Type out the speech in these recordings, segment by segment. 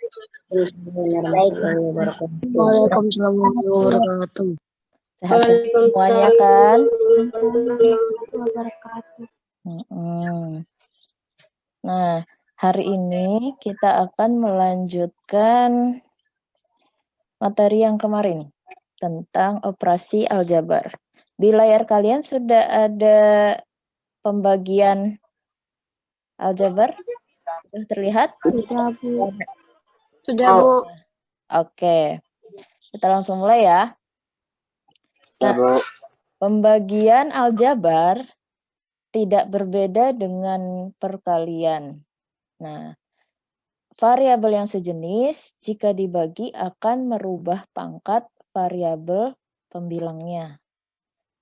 Waalaikumsalam warahmatullahi wabarakatuh. Sehat semuanya kan? Nah, hari ini kita akan melanjutkan materi yang kemarin tentang operasi aljabar. Di layar kalian sudah ada pembagian aljabar? Sudah terlihat? Sudah, Bu. Sudah, Bu. Oke, kita langsung mulai ya. Nah, pembagian aljabar tidak berbeda dengan perkalian. Nah, variabel yang sejenis jika dibagi akan merubah pangkat variabel pembilangnya.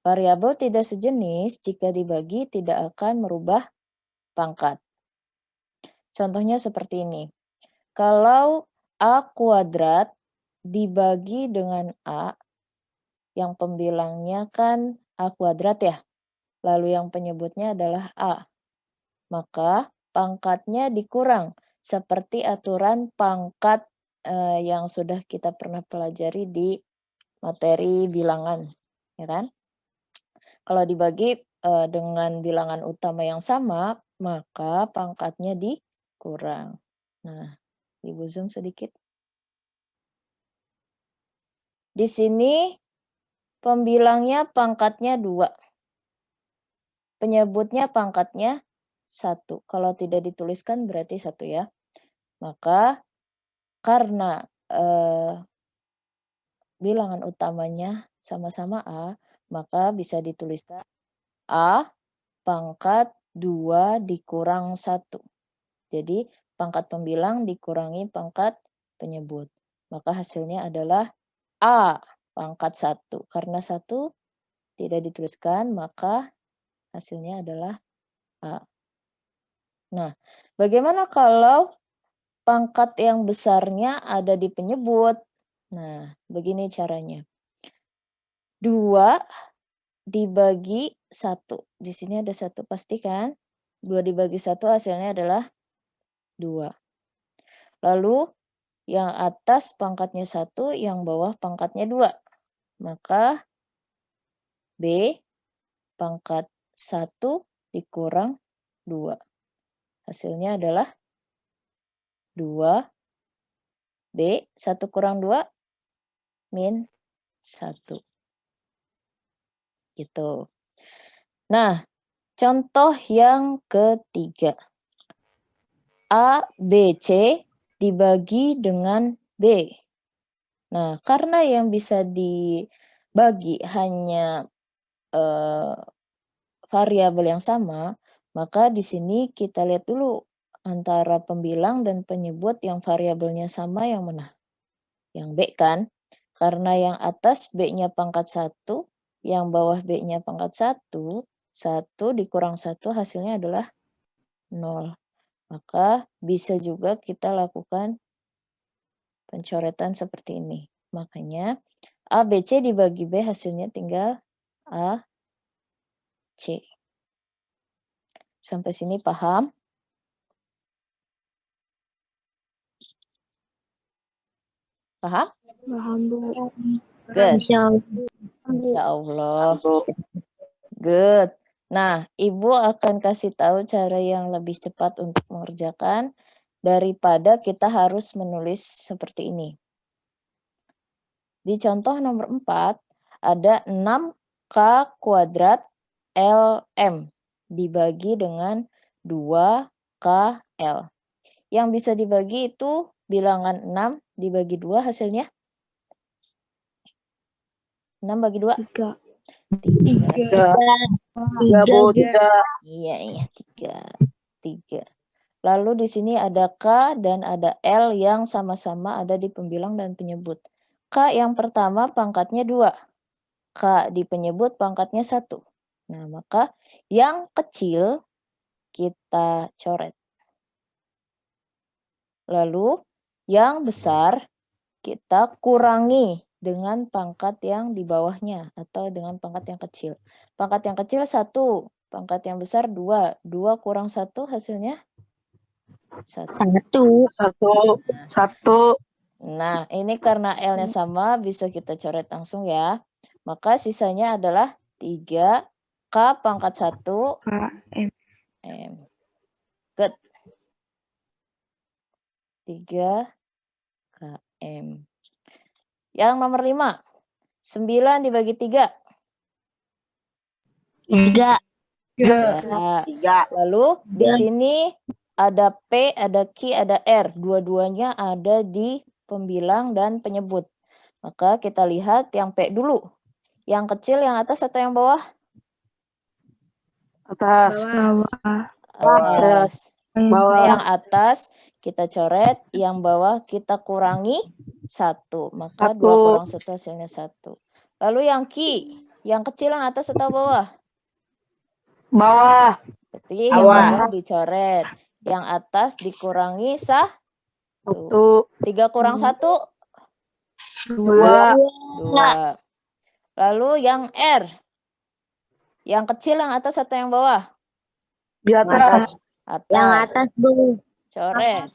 Variabel tidak sejenis jika dibagi tidak akan merubah pangkat. Contohnya seperti ini. Kalau A kuadrat dibagi dengan A, yang pembilangnya kan A kuadrat ya, lalu yang penyebutnya adalah A, maka pangkatnya dikurang, seperti aturan pangkat yang sudah kita pernah pelajari di materi bilangan, ya kan? Kalau dibagi dengan bilangan utama yang sama, maka pangkatnya dikurang. Nah, Ibu zoom sedikit. Di sini pembilangnya pangkatnya 2. Penyebutnya pangkatnya 1. Kalau tidak dituliskan berarti 1 ya. Maka karena bilangan utamanya sama-sama A, maka bisa dituliskan A pangkat 2 dikurang 1. Jadi pangkat pembilang dikurangi pangkat penyebut. Maka hasilnya adalah A pangkat 1. Karena 1 tidak dituliskan, maka hasilnya adalah A. Nah, bagaimana kalau pangkat yang besarnya ada di penyebut? Nah, begini caranya. 2 dibagi 1. Di sini ada 1 pasti kan? 2 dibagi 1 hasilnya adalah 2. Lalu yang atas pangkatnya 1, yang bawah pangkatnya 2. Maka B pangkat 1 dikurang 2. Hasilnya adalah 2. B, 1 kurang 2, min 1. Gitu. Nah, contoh yang ketiga. A, B, C dibagi dengan B. Nah, karena yang bisa dibagi hanya variabel yang sama, maka di sini kita lihat dulu antara pembilang dan penyebut yang variabelnya sama yang mana? Yang B kan? Karena yang atas B-nya pangkat 1, yang bawah B-nya pangkat 1, 1 dikurang 1 hasilnya adalah 0. Maka bisa juga kita lakukan pencoretan seperti ini. Makanya A, B, C dibagi B hasilnya tinggal A, C. Sampai sini paham? Paham? Paham, Bu. Good. Insya Insya Allah. Good. Nah, Ibu akan kasih tahu cara yang lebih cepat untuk mengerjakan daripada kita harus menulis seperti ini. Di contoh nomor 4, ada 6K kuadrat LM dibagi dengan 2KL. Yang bisa dibagi itu bilangan 6 dibagi 2 hasilnya? 6 bagi 2? 3. 3. 3. Iya, 3. Lalu di sini ada K dan ada L yang sama-sama ada di pembilang dan penyebut. K yang pertama pangkatnya 2. K di penyebut pangkatnya 1. Nah, maka yang kecil kita coret. Lalu yang besar kita kurangi dengan pangkat yang di bawahnya atau dengan pangkat yang kecil. Pangkat yang kecil 1, pangkat yang besar 2. 2 kurang 1 hasilnya 1. Satu. Nah, ini karena L-nya sama, bisa kita coret langsung ya. Maka sisanya adalah 3K pangkat 1 M. Good. 3 km. Yang nomor 5. 9 dibagi 3. 3. Ya. 3. Lalu di sini ada P, ada Q, ada R. Dua-duanya ada di pembilang dan penyebut. Maka kita lihat yang P dulu. Yang kecil yang atas atau yang bawah? Atas. Atas. Bawah. Yang atas kita coret, yang bawah kita kurangi 1. Maka 2 kurang 1 hasilnya 1. Lalu yang Q, yang kecil yang atas atau bawah? Bawah. Berarti yang bawah dicoret. Yang atas dikurangi 1. 3 kurang 1? 2. 2. Lalu yang R, yang kecil yang atas atau yang bawah? Di atas. Yang atas, Bu. Coret.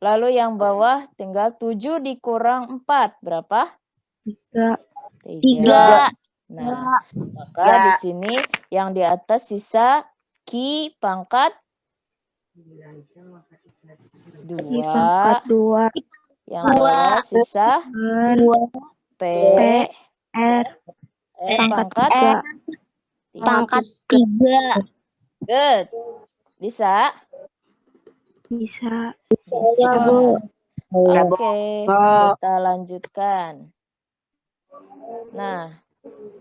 Lalu yang bawah tinggal 7 dikurang 4. Berapa? 3. Nah, maka di sini yang di atas sisa Q pangkat 2. Yang bawah sisa P R pangkat 3. Good. Bisa? Bisa. Bu. Oke, kita lanjutkan. Nah,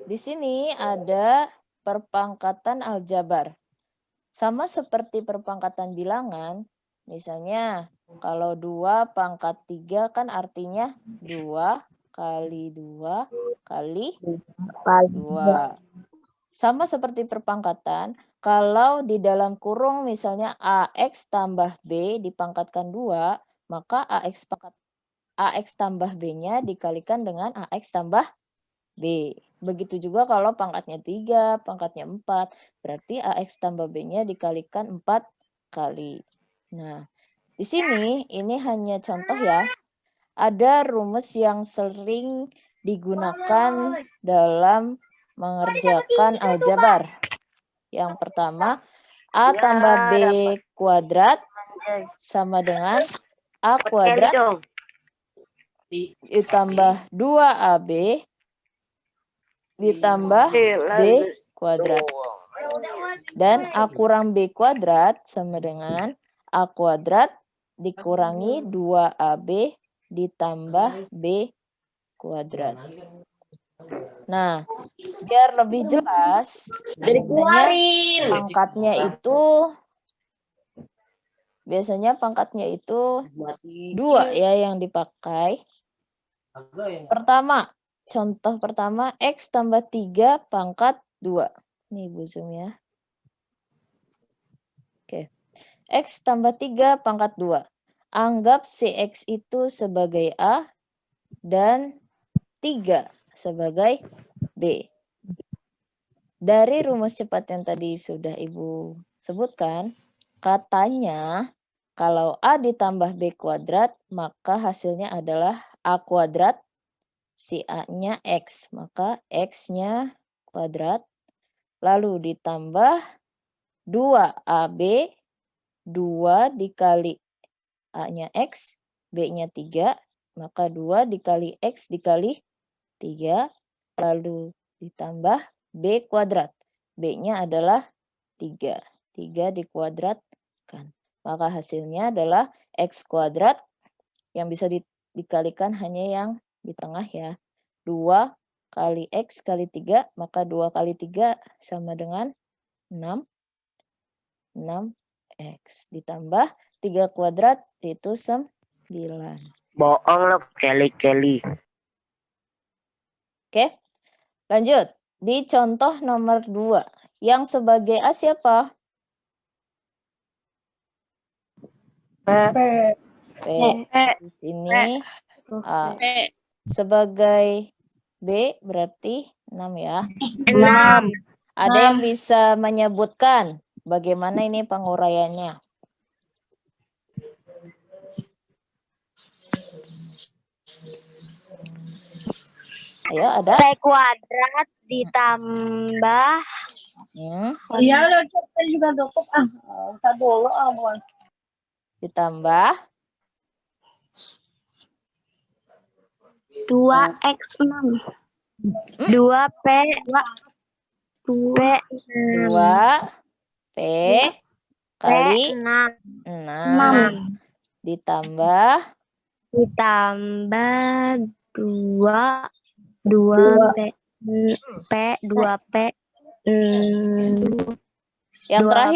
di sini ada perpangkatan aljabar. Sama seperti perpangkatan bilangan, misalnya kalau 2 pangkat 3 kan artinya 2 kali 2 kali 2. Sama seperti perpangkatan, kalau di dalam kurung misalnya AX tambah B dipangkatkan 2, maka AX tambah B-nya dikalikan dengan AX tambah B. Begitu juga kalau pangkatnya 3, pangkatnya 4, berarti AX tambah B-nya dikalikan 4 kali. Nah, di sini ini hanya contoh ya. Ada rumus yang sering digunakan dalam mengerjakan aljabar. Yang pertama, A tambah B kuadrat sama dengan A kuadrat ditambah 2AB ditambah B kuadrat. Dan A kurang B kuadrat sama dengan A kuadrat dikurangi 2AB ditambah B kuadrat. Nah, biar lebih jelas, biasanya pangkatnya itu 2 ya yang dipakai. Pertama, contoh pertama, X tambah 3 pangkat 2. Nih Bu Zoom ya. Oke. X tambah 3 pangkat 2. Anggap CX itu sebagai A dan 3 sebagai B. Dari rumus cepat yang tadi sudah Ibu sebutkan, katanya kalau A ditambah B kuadrat, maka hasilnya adalah A kuadrat, si A-nya X, maka X-nya kuadrat, lalu ditambah 2AB, 2 dikali A-nya X, B-nya 3, maka 2 dikali X dikali 3, lalu ditambah B kuadrat. B-nya adalah 3. 3 dikuadratkan. Maka hasilnya adalah X kuadrat yang bisa dikalikan hanya yang di tengah ya. 2 kali X kali 3, maka 2 kali 3 sama dengan 6. 6X ditambah 3 kuadrat itu 9. Bohong lo, Kelly. Oke, lanjut. Di contoh nomor 2. Yang sebagai A siapa? P. Di sini A. Sebagai B berarti 6 ya. 6. Ada yang bisa menyebutkan bagaimana ini penguraiannya? Ayo, ada? P kuadrat ditambah Iya, saya juga cukup. Kita dulu, bukan. Ditambah 2x6. 2p 2 P kali 6 6 ditambah 2 P 2p yang Dua.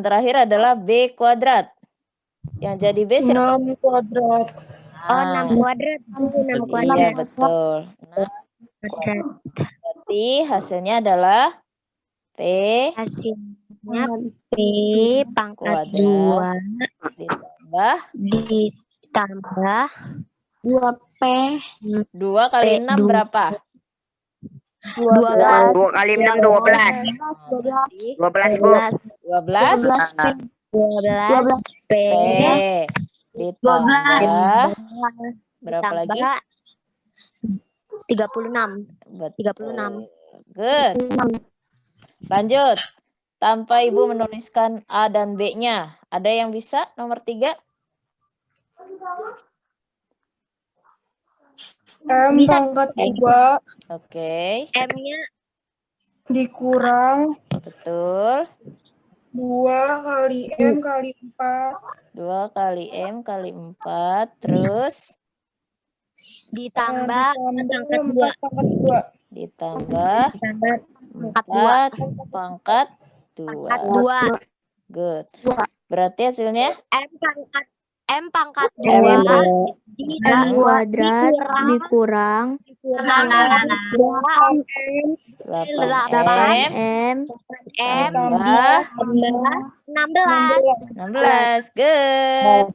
terakhir adalah B kuadrat. Yang jadi B siapa? 6 kuadrat. 6 kuadrat. 6 kuadrat. Iya, betul. 6 Kuadrat. berarti hasilnya adalah P Hasilnya P pangkat kuadrat 2 ditambah 2p 2 kali 6 berapa? 12 2 kali 6 12. 12 Bu. 12 12p P ditambah berapa lagi? 36. Betul. Good. Lanjut. Tanpa Ibu menuliskan A dan B-nya. Ada yang bisa nomor 3? M Bisa. pangkat 2 Oke. M-nya dikurang Betul. 2 kali M kali 4 2 kali M kali 4. Terus ditambah pangkat 2. pangkat 2. ditambah 4 pangkat 2. Good. Berarti hasilnya M pangkat M 2 kuadrat dikurang 8M 8M tambah 16. 16. Good.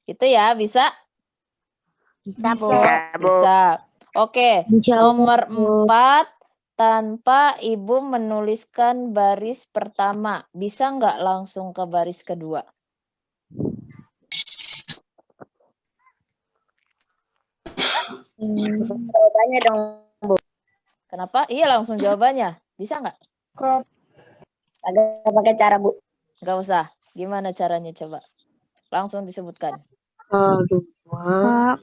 Itu ya, bisa? Bisa, Bu. Bisa. Oke, nomor 4 tanpa Ibu menuliskan baris pertama. Bisa nggak langsung ke baris kedua? Jawabannya dong. Kenapa? Iya, langsung jawabannya. Bisa nggak? Agak pakai cara, Bu. Nggak usah. Gimana caranya coba? Langsung disebutkan. K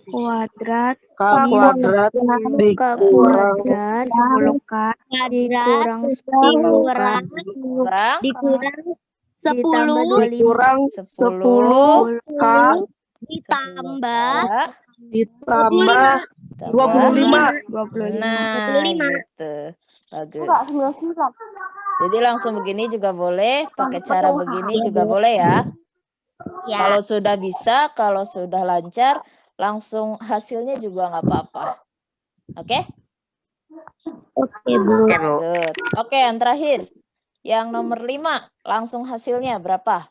kuadrat K kuadrat dikurang 10K dikurang 10K Kurang Dikurang ditambah 10 dikurang 10 K ditambah ditambah 25. 25. Nah, gitu. Bagus. Jadi langsung begini juga boleh, pakai cara begini juga boleh ya. ya. Kalau sudah bisa, kalau sudah lancar, langsung hasilnya juga nggak apa-apa. Oke? Oke, Bu. Oke, Bu. Good. Oke, yang terakhir. Yang nomor 5, langsung hasilnya berapa?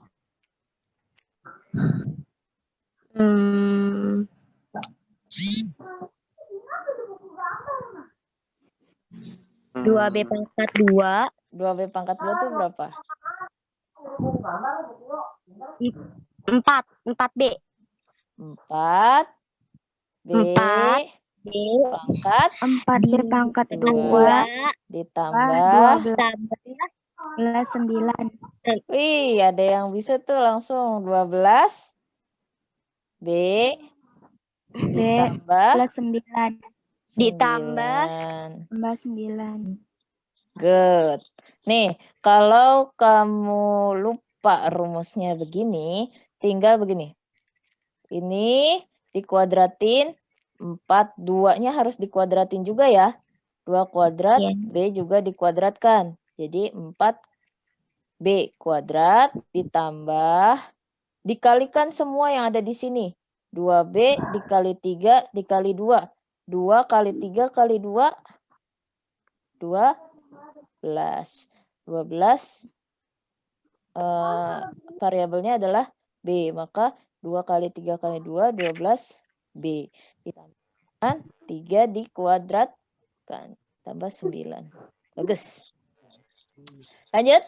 2B pangkat 2 2B pangkat 2 itu berapa? 4B 4 B 4B pangkat 4B pangkat 2 2 ditambah 9. Wih, ada yang bisa tuh langsung 12 B ditambah plus 9 ditambah 9. Good. Nih, kalau kamu lupa rumusnya begini, tinggal begini. Ini dikuadratin 4, 2-nya harus dikuadratin juga ya. 2 kuadrat, Iya. B juga dikuadratkan. Jadi 4B kuadrat ditambah, dikalikan semua yang ada di sini. 2B dikali 3 dikali 2. 2 kali 3 kali 2, 12. 12 variabelnya adalah B. Maka 2 kali 3 kali 2, 12B. Ditambahkan 3 dikuadratkan. Tambah 9. Bagus. Lanjut.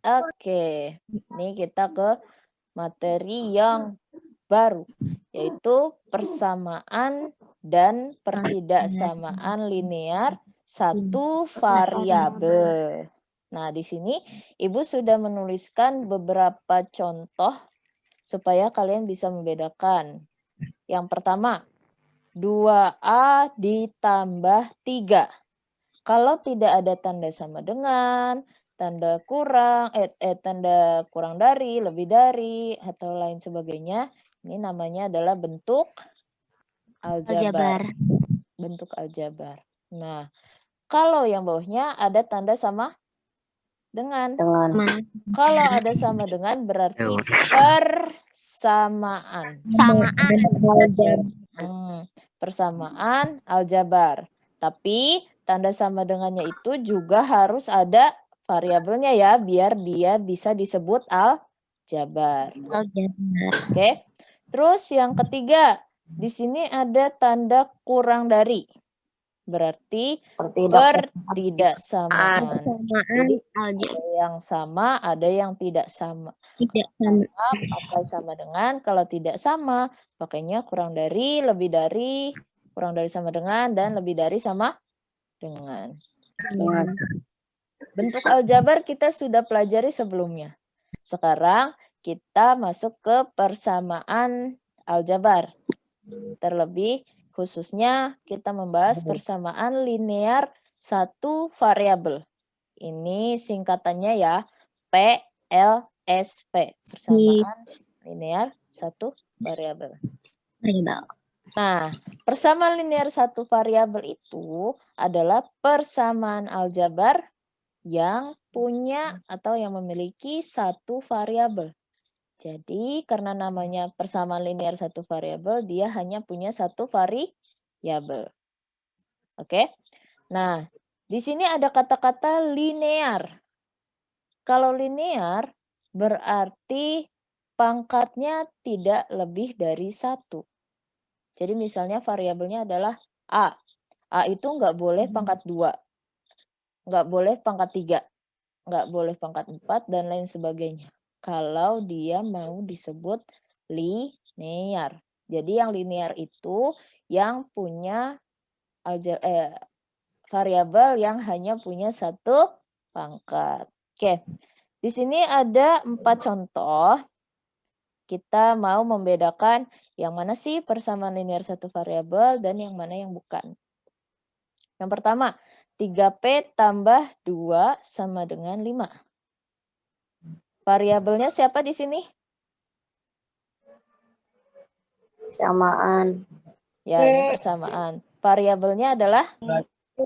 Oke. Ini kita ke materi yang baru. yaitu persamaan dan pertidaksamaan linear satu variabel. Nah, di sini Ibu sudah menuliskan beberapa contoh supaya kalian bisa membedakan. Yang pertama, 2A ditambah 3. Kalau tidak ada tanda sama dengan, tanda kurang dari, lebih dari, atau lain sebagainya, ini namanya adalah bentuk aljabar. Bentuk aljabar. Nah, kalau yang bawahnya ada tanda sama dengan. Kalau ada sama dengan berarti persamaan. Persamaan aljabar. Tapi tanda sama dengannya itu juga harus ada variabelnya ya, biar dia bisa disebut aljabar. Oke. Terus yang ketiga, di sini ada tanda kurang dari. Berarti pertidaksamaan. Jadi ada yang sama, ada yang tidak sama. Sama, pakai sama dengan. Kalau tidak sama, pakainya kurang dari, lebih dari, kurang dari sama dengan, dan lebih dari sama dengan. Bentuk aljabar kita sudah pelajari sebelumnya. Sekarang kita masuk ke persamaan aljabar. Terlebih khususnya kita membahas persamaan linear satu variabel. Ini singkatannya ya, PLSV. Persamaan linear satu variabel. Nah, persamaan linear satu variabel itu adalah persamaan aljabar yang punya atau yang memiliki satu variabel. Jadi, karena namanya persamaan linear satu variabel, dia hanya punya satu variabel. Oke? Nah, di sini ada kata-kata linear. Kalau linear, berarti pangkatnya tidak lebih dari 1. Jadi, misalnya variabelnya adalah A. A itu nggak boleh pangkat 2. Nggak boleh pangkat 3. Nggak boleh pangkat 4, dan lain sebagainya. Kalau dia mau disebut linear. Jadi yang linear itu yang punya variabel yang hanya punya satu pangkat. Oke, di sini ada 4 contoh. Kita mau membedakan yang mana sih persamaan linear satu variabel dan yang mana yang bukan. Yang pertama, 3P tambah 2 sama dengan 5. Variabelnya siapa di sini? Persamaan. Ya, ini persamaan. Variabelnya adalah P.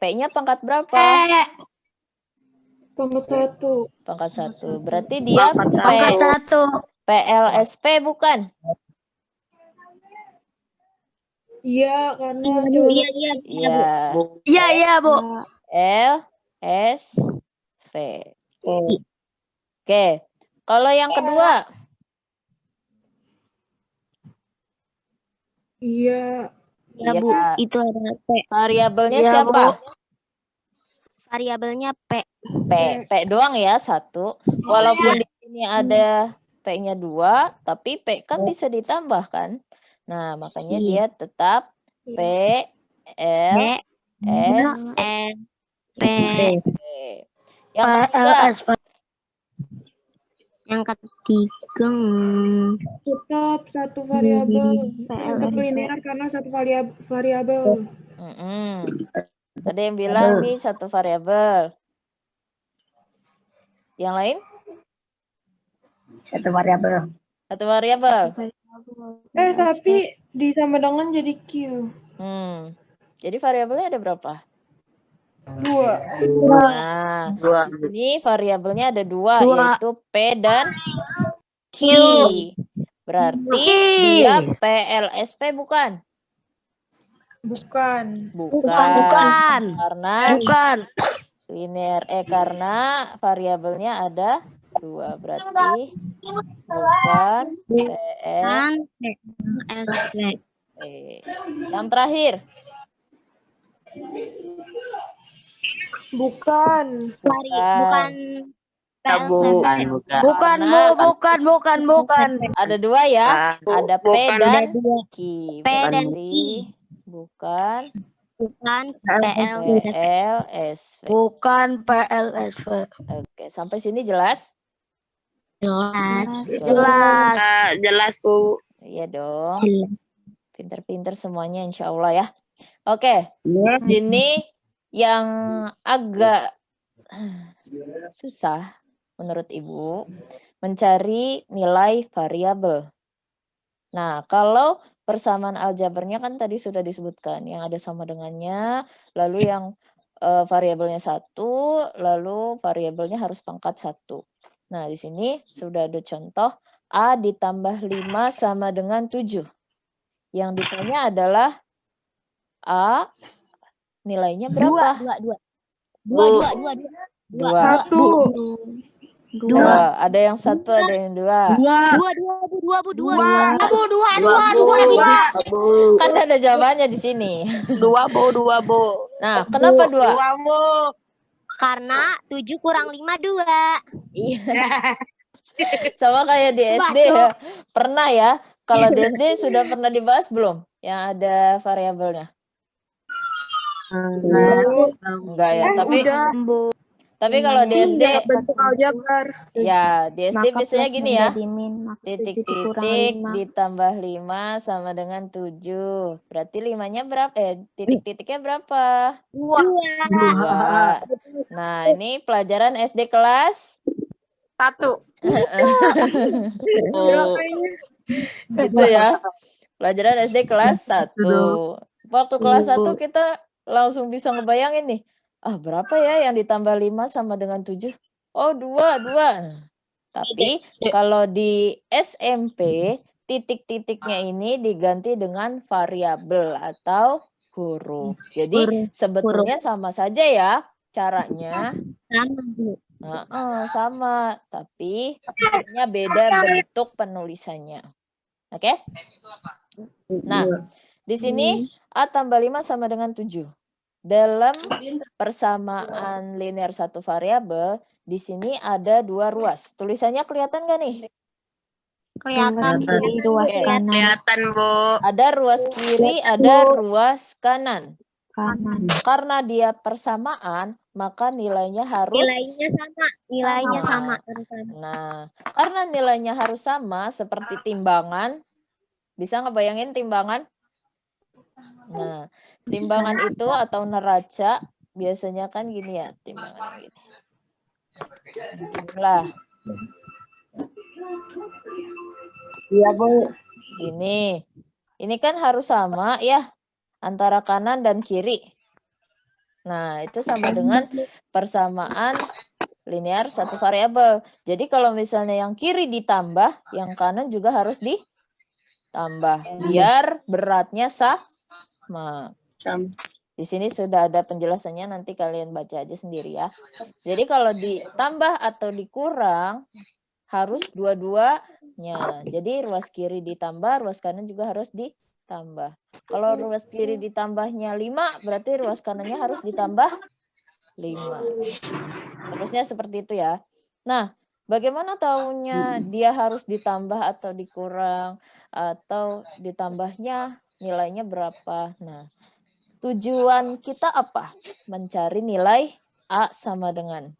P-nya pangkat berapa? Pangkat 1. Pangkat 1. Berarti dia Pangkat PLSP bukan? Iya, karena Iya, Bu. LSV. Oke. Kalau yang kedua? Iya. Ya, Bu. Itu ada P. Variabelnya siapa? Variabelnya P. P doang ya, 1. Walaupun di sini ada P-nya 2, tapi P kan bisa ditambah kan? Nah, makanya dia tetap P, L, S, P. Yang ketiga? Yang ketiga Tetap satu variabel. Tetap linear karena satu variabel. Ada yang bilang nih satu variabel. Yang lain? Satu variabel. Satu variabel. Tapi di sama dengan jadi Q. Jadi variabelnya ada berapa? 2. Nah, ini variabelnya ada 2, yaitu P dan Q. Berarti dia PLSP bukan? Bukan. Karena linear karena variabelnya ada 2, berarti bukan PLSP. Yang terakhir? Bukan Bu. PLS. Bukan, Bu, bukan. Ada dua ya, ada P Bukan. dan Ada dua. Q. P dan Berarti bukan Bukan PLSV. Bukan PLSV. Oke, sampai sini jelas? Jelas. Jelas. Jelas, Bu. Iya dong. Jelas. Pinter-pinter semuanya insya Allah ya. Oke, Yes. ini yang agak susah menurut Ibu mencari nilai variabel. Nah, kalau persamaan aljabarnya kan tadi sudah disebutkan yang ada sama dengannya, lalu yang variabelnya 1, lalu variabelnya harus pangkat 1. Nah, di sini sudah ada contoh A ditambah 5 sama dengan 7. Yang ditanya adalah A nilainya berapa? Dua. Dua. Satu. Dua. Ada yang satu, ada yang dua. Kan ada jawabannya di sini. Dua, Bu. Nah, kenapa dua? Bu. Karena 7 kurang 5, 2. Iya. Sama kayak di SD ya. Pernah ya? Kalau di SD sudah pernah dibahas belum? Yang ada variabelnya? Enggak ya, tapi kalau di SD Bentuk aljabar. ya, di SD Maka biasanya plus gini ya. menjadi min, maka Titik-titik 7 ditambah 5 sama dengan 7. Berarti 5-nya berapa? Titik-titiknya berapa? 2. 2. Nah, ini pelajaran SD kelas 1. gitu ya. Pelajaran SD kelas 1. Waktu kelas 1 kita langsung bisa ngebayangin nih. Ah, berapa ya yang ditambah 5 sama dengan 7? Oh, 2. Tapi kalau di SMP, titik-titiknya ini diganti dengan variabel atau huruf. Jadi sebetulnya sama saja ya caranya. Sama, Bu. Sama, tapi hanya beda bentuk penulisannya. Oke? Nah, di sini A tambah 5 sama dengan 7. Dalam persamaan linear satu variabel, di sini ada 2 ruas. Tulisannya kelihatan nggak nih? Kelihatan. kiri, ruas Oke. kanan. Kelihatan, Bu. Ada ruas kiri, ada ruas kanan. Karena dia persamaan, maka nilainya harus Nilainya sama. sama. Nah, karena nilainya harus sama seperti timbangan. Bisa ngebayangin timbangan? Nah, timbangan itu atau neraca biasanya kan gini ya, timbangan gini. Jumlah. Iya, Bu. Gini. Ini kan harus sama ya antara kanan dan kiri. Nah, itu sama dengan persamaan linear satu variabel. Jadi kalau misalnya yang kiri ditambah, yang kanan juga harus ditambah biar beratnya sama. Di sini sudah ada penjelasannya, nanti kalian baca aja sendiri ya. Jadi kalau ditambah atau dikurang harus dua-duanya. Jadi ruas kiri ditambah, ruas kanan juga harus ditambah. Kalau ruas kiri ditambahnya 5, berarti ruas kanannya harus ditambah 5. Terusnya seperti itu ya. Nah, bagaimana tahunya dia harus ditambah atau dikurang atau ditambahnya nilainya berapa? Nah, tujuan kita apa? Mencari nilai A sama dengan.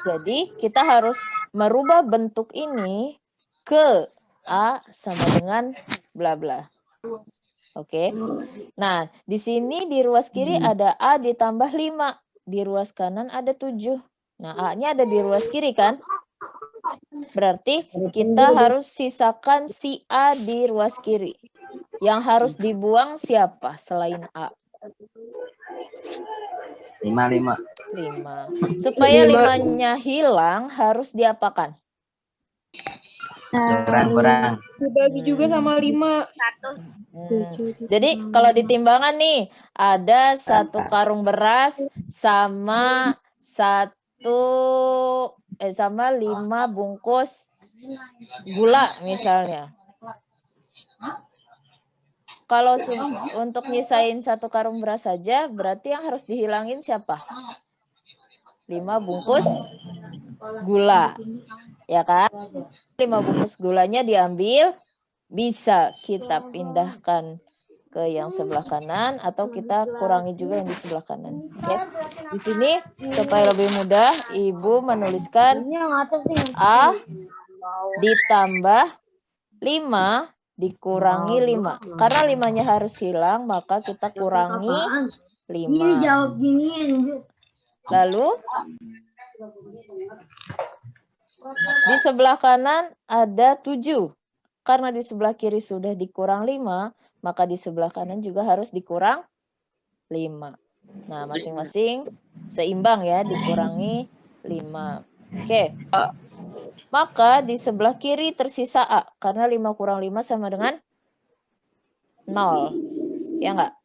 Jadi kita harus merubah bentuk ini ke A sama dengan bla bla. Oke. Nah, di sini di ruas kiri ada A ditambah 5. Di ruas kanan ada 7. Nah, A-nya ada di ruas kiri kan? Berarti kita harus sisakan si A di ruas kiri. Yang harus dibuang siapa selain A? 5. Supaya 5-nya hilang harus diapakan? Kurang. Dibagi juga sama 5. Jadi kalau di timbangan nih ada 1 karung beras sama 5 bungkus gula misalnya. Kalau untuk nyisain 1 karung beras saja, berarti yang harus dihilangin siapa? 5 bungkus gula. Ya kan? 5 bungkus gulanya diambil, bisa kita pindahkan ke yang sebelah kanan atau kita kurangi juga yang di sebelah kanan. Oke. Di sini supaya lebih mudah, Ibu menuliskan A ditambah 5 dikurangi 5. Karena 5-nya harus hilang, maka kita kurangi 5. Lalu di sebelah kanan ada 7. Karena di sebelah kiri sudah dikurang 5, maka di sebelah kanan juga harus dikurang 5. Nah, masing-masing seimbang ya, dikurangi 5. Oke. Maka di sebelah kiri tersisa A. Karena 5 kurang 5 sama dengan 0. Ya enggak?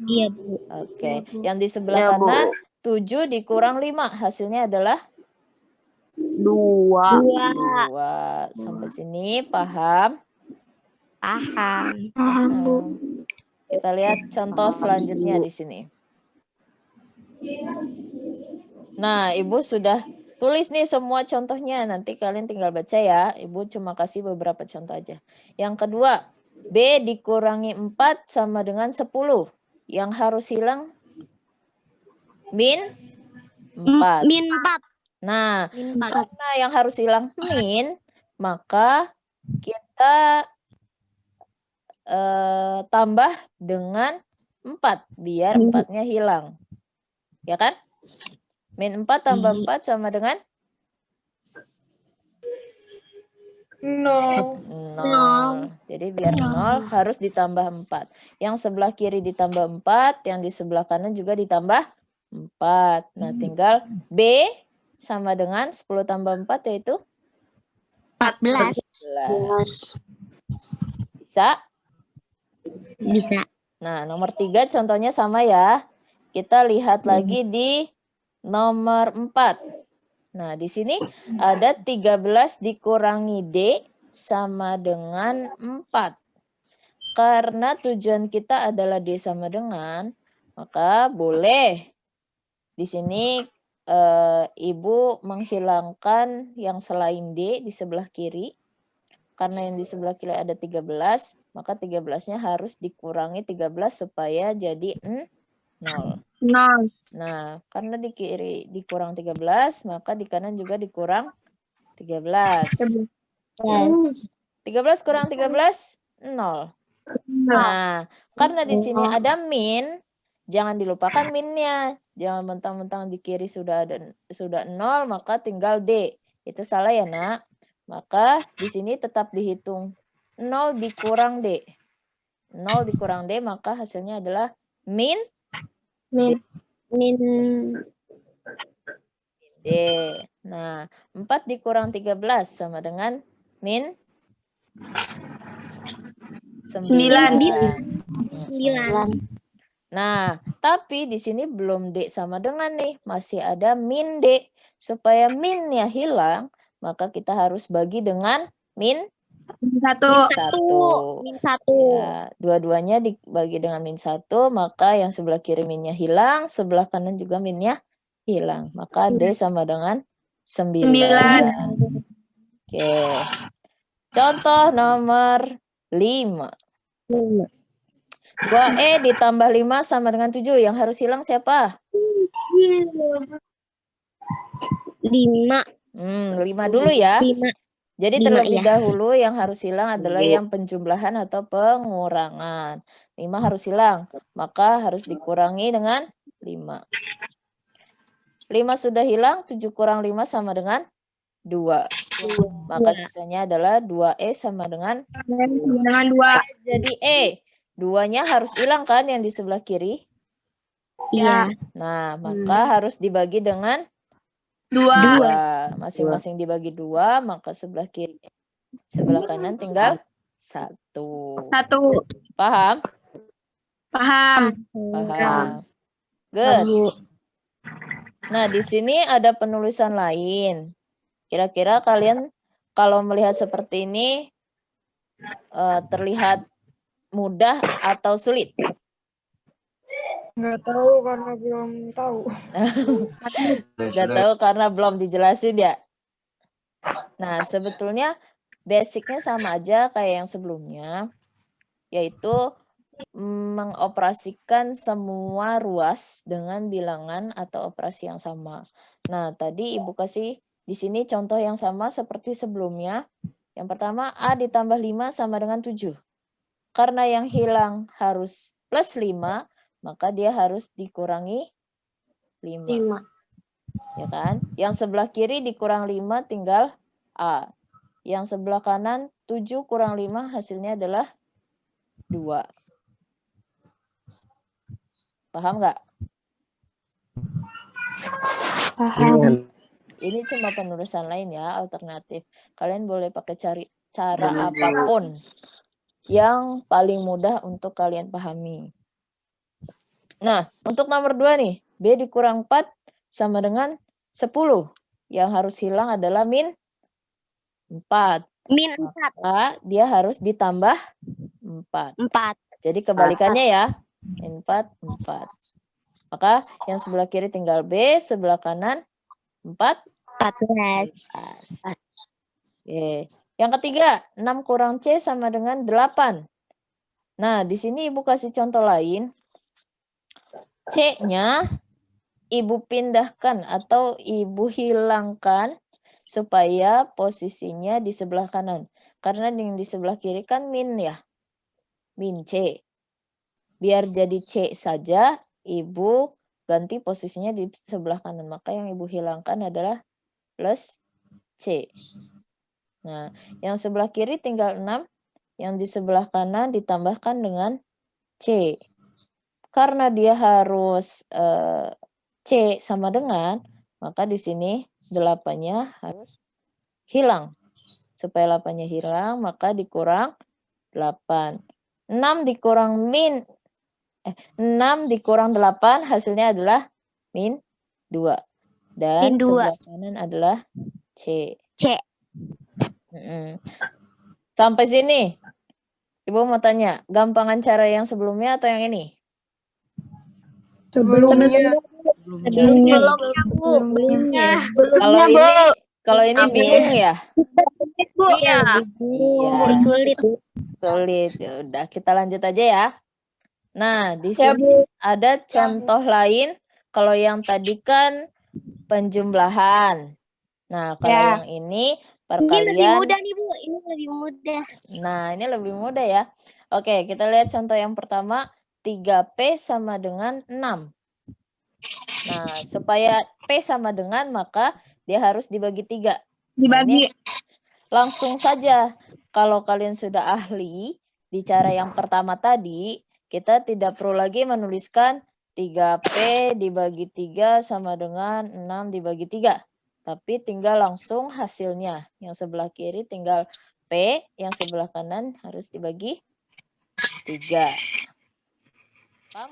Iya, Bu. Oke. Yang di sebelah kanan 7 dikurang 5. Hasilnya adalah 2. 2. Sampai sini paham? Paham. Kita lihat contoh selanjutnya di sini. Nah, Ibu sudah tulis nih semua contohnya. Nanti kalian tinggal baca ya. Ibu cuma kasih beberapa contoh aja. Yang kedua, B dikurangi 4 sama dengan 10. Yang harus hilang min 4. Min 4. Nah, Min 4. karena yang harus hilang min, maka kita tambah dengan 4 biar 4-nya hilang. Ya kan? Min 4 tambah 4 sama dengan 0. Jadi biar 0 harus ditambah 4. Yang sebelah kiri ditambah 4, yang di sebelah kanan juga ditambah 4. Nah, tinggal B sama dengan 10 tambah 4 yaitu 14. Bisa? Bisa. Nah, nomor 3 contohnya sama ya. Kita lihat lagi di nomor 4. Nah, di sini ada 13 dikurangi D sama dengan 4. Karena tujuan kita adalah D sama dengan, maka boleh di sini Ibu menghilangkan yang selain D di sebelah kiri. Karena yang di sebelah kiri ada 13, maka 13-nya harus dikurangi 13 supaya jadi 0. Nah, karena di kiri dikurang 13, maka di kanan juga dikurang 13. 13 kurang 13, 0. Nah, karena di sini ada min, jangan dilupakan minnya. Jangan mentang-mentang di kiri sudah 0, maka tinggal D. Itu salah ya, Nak. Maka di sini tetap dihitung 0 dikurang D. 0 dikurang D, maka hasilnya adalah min D. Nah, 4 dikurang 13 sama dengan min 9. Nah, tapi di sini belum D sama dengan nih. Masih ada min D. Supaya minnya hilang, maka kita harus bagi dengan min 1. Min 1. Ya, dua-duanya dibagi dengan min 1, maka yang sebelah kiri minnya hilang, sebelah kanan juga minnya hilang. Maka D sama dengan 9. Oke. Contoh nomor 5. 2E ditambah 5 sama dengan 7. Yang harus hilang siapa? 5. 5 dulu ya. 5. Jadi 5, terlebih ya. dahulu yang harus hilang adalah yang penjumlahan atau pengurangan. 5 harus hilang, maka harus dikurangi dengan 5. 5 sudah hilang, 7 kurang 5 sama dengan 2. Maka sisanya adalah 2E sama dengan 2. Jadi E. 2-nya harus hilang kan yang di sebelah kiri? Iya. Nah, maka harus dibagi dengan 2. Masing-masing dibagi 2, maka sebelah kiri, sebelah kanan tinggal 1. Paham? Paham. Good. Nah, di sini ada penulisan lain. Kira-kira kalian kalau melihat seperti ini terlihat mudah atau sulit? Nggak tahu karena belum tahu. Nggak tahu karena belum dijelasin ya. Nah, sebetulnya basicnya sama aja kayak yang sebelumnya, yaitu mengoperasikan semua ruas dengan bilangan atau operasi yang sama. Nah, tadi Ibu kasih di sini contoh yang sama seperti sebelumnya. Yang pertama, A ditambah 5 sama dengan 7. Karena yang hilang harus plus 5, maka dia harus dikurangi 5. Ya kan? Yang sebelah kiri dikurang 5 tinggal A. Yang sebelah kanan 7 kurang 5 hasilnya adalah 2. Paham nggak? Paham. Ini cuma penulisan lain ya, alternatif. Kalian boleh pakai cari cara apapun yang paling mudah untuk kalian pahami. Nah, untuk nomor 2 nih, B dikurang 4 sama dengan 10. Yang harus hilang adalah min 4. Min 4. Maka dia harus ditambah 4. 4. Jadi kebalikannya ya. Min 4, 4. Maka yang sebelah kiri tinggal B, sebelah kanan 4. 14. Oke. Yang ketiga, 6 kurang C sama dengan 8. Nah, di sini Ibu kasih contoh lain. C-nya Ibu pindahkan atau Ibu hilangkan supaya posisinya di sebelah kanan. Karena yang di sebelah kiri kan min ya. Min C. Biar jadi C saja, Ibu ganti posisinya di sebelah kanan. Maka yang Ibu hilangkan adalah plus C. Nah, yang sebelah kiri tinggal 6. Yang di sebelah kanan ditambahkan dengan C. Karena dia harus C sama dengan, maka di sini 8-nya harus hilang. Supaya 8-nya hilang, maka dikurang 8. 6 dikurang 8 hasilnya adalah min 2. Dan Min 2. sebelah kanan adalah C. C. Sampai sini. Ibu mau tanya, gampangan cara yang sebelumnya atau yang ini? Sebelumnya. Kalau ini bingung ya? Iya. Sulit. Sulit. Ya udah, kita lanjut aja ya. Nah, di sini ada contoh lain. Kalau yang tadi kan penjumlahan. Nah, kalau yang ini perkalian. Ini lebih mudah nih, Bu. Ini lebih mudah. Nah, ini lebih mudah ya. Oke, kita lihat contoh yang pertama. 3P sama dengan 6. Nah, supaya P sama dengan, maka dia harus dibagi 3. Dibagi. Langsung saja. Kalau kalian sudah ahli di cara yang pertama tadi, kita tidak perlu lagi menuliskan 3P dibagi 3 sama dengan 6 dibagi 3. Tapi tinggal langsung hasilnya. Yang sebelah kiri tinggal P, yang sebelah kanan harus dibagi 3. Paham?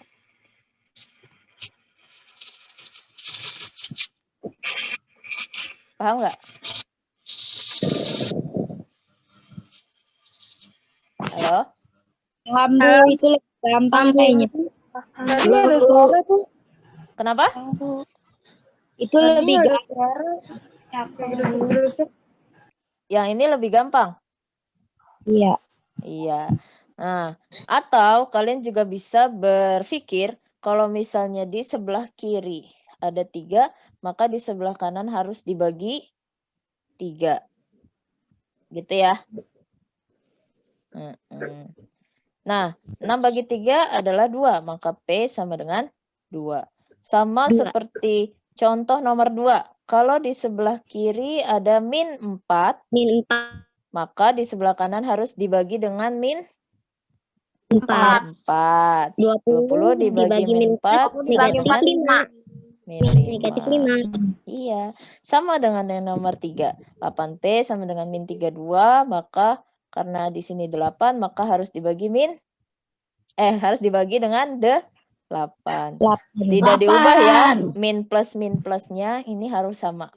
Paham nggak? Halo? Paham, Bu. Itu lebih gampang kayaknya. Tadi ada suara tuh. Kenapa? Itu lebih Tadi ada gampang. suara. Gerusuk-gerusuk. Yang ini lebih gampang. Iya. Iya. Nah, atau kalian juga bisa berpikir kalau misalnya di sebelah kiri ada 3, maka di sebelah kanan harus dibagi 3. Gitu ya. Nah, 6 bagi 3 adalah 2, maka P sama dengan 2. Sama seperti contoh nomor 2. Kalau di sebelah kiri ada min 4, Min 4. maka di sebelah kanan harus dibagi dengan min 4. 4. 20 dibagi min 4 dibagi 5. min Negatif 5. 5. Iya, sama dengan yang nomor 3. 8P sama dengan min 32, maka karena di sini 8, maka harus dibagi dengan 8. Tidak diubah ya, min plusnya ini harus sama.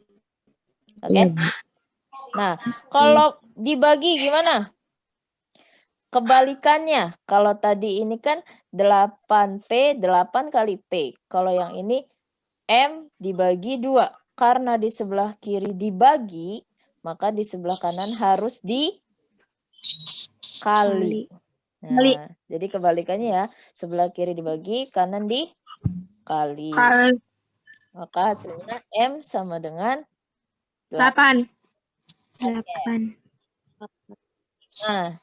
Oke? Nah, kalau dibagi gimana? kebalikannya, kalau tadi ini kan 8P, 8 kali P. Kalau yang ini M dibagi 2. Karena di sebelah kiri dibagi, maka di sebelah kanan harus dikali. Nah, jadi kebalikannya ya, sebelah kiri dibagi, kanan dikali. Maka hasilnya M sama dengan 8. 8. Nah,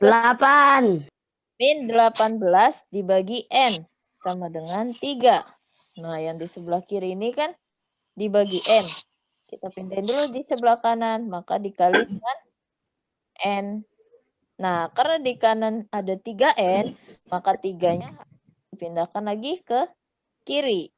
8. min 18 dibagi N sama dengan 3. Nah, yang di sebelah kiri ini kan dibagi N. Kita pindahin dulu di sebelah kanan, maka dikali dengan N. Nah, karena di kanan ada 3N, maka 3-nya dipindahkan lagi ke kiri.